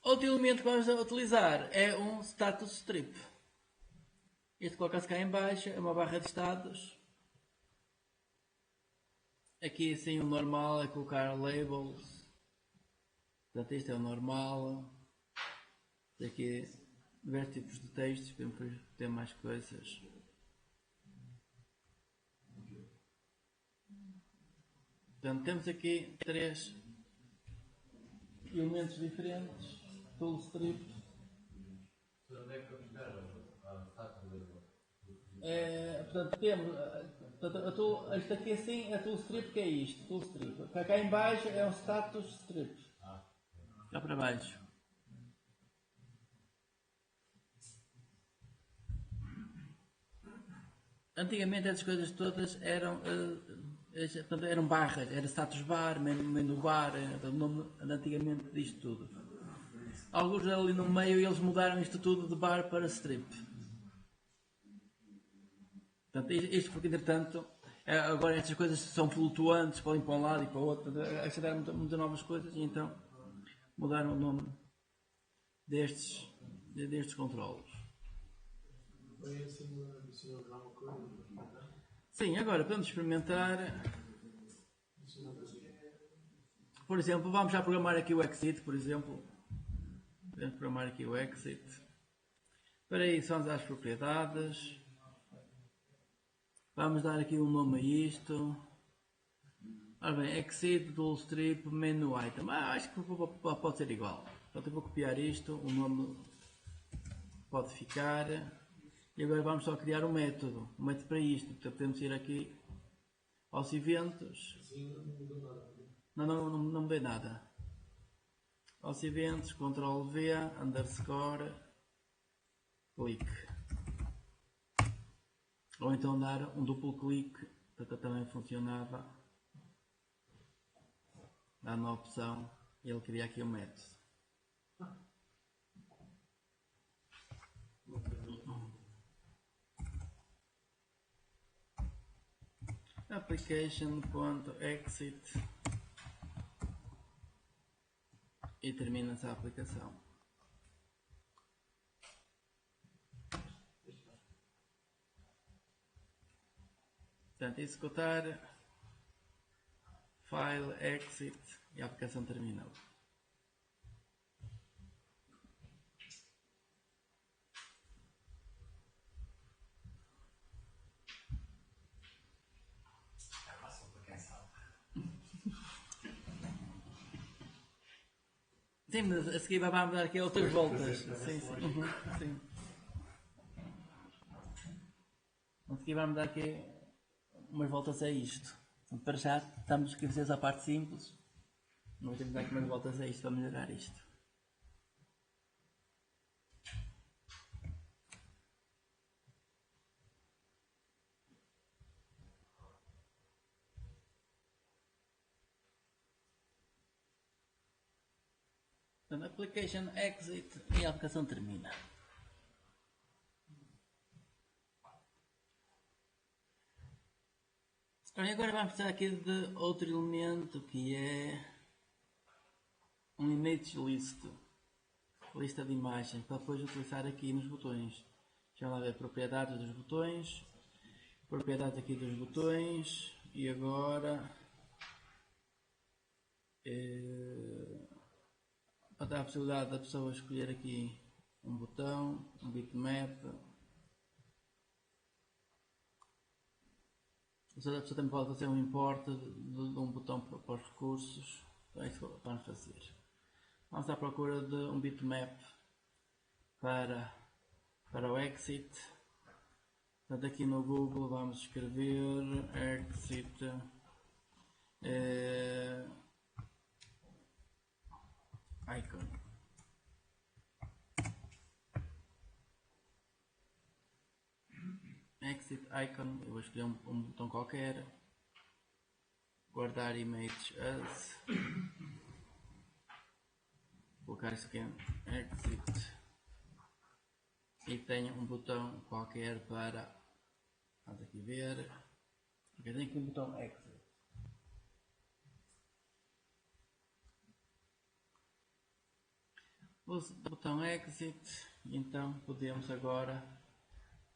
Outro elemento que vamos utilizar é um status strip. Este coloca-se cá em baixo, é uma barra de status. Aqui assim o normal é colocar labels. Portanto, este é o normal. Aqui diversos tipos de textos, podemos ter mais coisas. Portanto, temos aqui 3 elementos diferentes. Toolstrip. Portanto, temos. Portanto, isto aqui assim, a toolstrip que é isto. Toolstrip. Cá em baixo é um status strip. Cá para baixo. Antigamente essas coisas todas eram barras, era status bar, menu bar, o nome antigamente disto tudo. Alguns ali no meio eles mudaram isto tudo de bar para strip. Portanto, isto porque entretanto, agora estas coisas são flutuantes, podem para um lado e para o outro, acrescentaram muitas novas coisas e então mudaram o nome destes controles. Foi assim adicionou alguma coisa? Sim, agora podemos experimentar. Por exemplo, vamos já programar aqui o exit, por exemplo. Podemos programar aqui o exit. Para isso vamos às propriedades. Vamos dar aqui um nome a isto. Ora bem, exit, toolstrip, menu item. Acho que pode ser igual. Portanto, eu vou copiar isto, o nome pode ficar. E agora vamos só criar um método para isto. Portanto, podemos ir aqui aos eventos. Não mudei nada. Aos eventos, Ctrl V, underscore, clique. Ou então dar um duplo clique, portanto também funcionava. Dá na opção e ele cria aqui um método. Application.exit e termina-se a aplicação. Portanto, executar, file, exit e a aplicação terminou. Sim, mas a seguir vamos dar aqui outras voltas. Sim. Sim. A seguir vamos dar aqui umas voltas a isto. Então, para já estamos aqui a fazer a parte simples. Nós temos que dar aqui umas voltas a isto para melhorar isto. Então, application exit e a aplicação termina. Agora vamos precisar aqui de outro elemento que é um image list, lista de imagens, para depois utilizar aqui nos botões. Já lá ver propriedades dos botões, propriedades aqui dos botões e agora para dar a possibilidade da pessoa escolher aqui um botão, um bitmap. A pessoa também pode fazer um import de um botão para os recursos. Então é isso que vamos fazer. Vamos à procura de um bitmap para o exit. Portanto, aqui no Google vamos escrever exit icon. exit icon, eu vou escolher um botão qualquer, guardar images as, colocar isso aqui em exit e tenho um botão qualquer para, vamos aqui ver, eu tenho aqui um botão exit. O botão exit, então podemos agora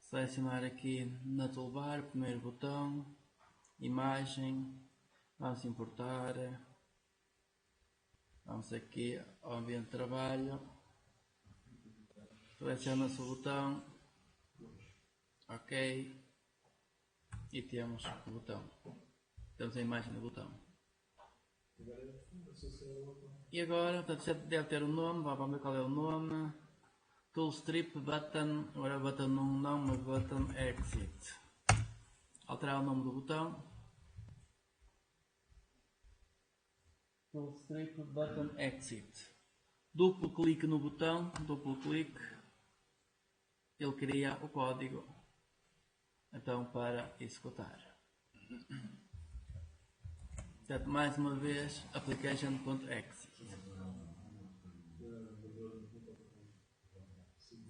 selecionar aqui na toolbar, primeiro botão, imagem, vamos importar, vamos aqui ao ambiente de trabalho, seleciona-se o botão, ok, e temos o botão, temos a imagem do botão. E agora, portanto, já deve ter um nome, vamos ver qual é o nome. Toolstrip button, agora button não, mas button exit. Alterar o nome do botão. Toolstrip button exit. Duplo clique no botão, duplo clique, ele cria o código então para executar. Portanto, mais uma vez, application.exit.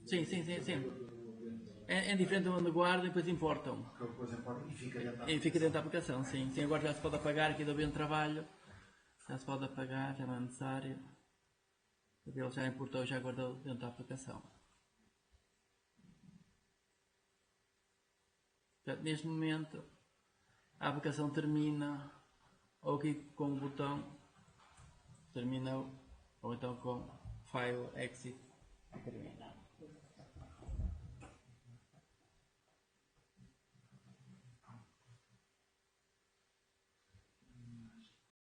Sim. É diferente onde guarda e depois importam. E fica dentro da aplicação, sim. Agora já se pode apagar aqui do ambiente de trabalho. Já se pode apagar, já não é necessário. Ele já importou, já guardou dentro da aplicação. Portanto, neste momento, a aplicação termina ou aqui com o botão terminou, ou então com file exit termina.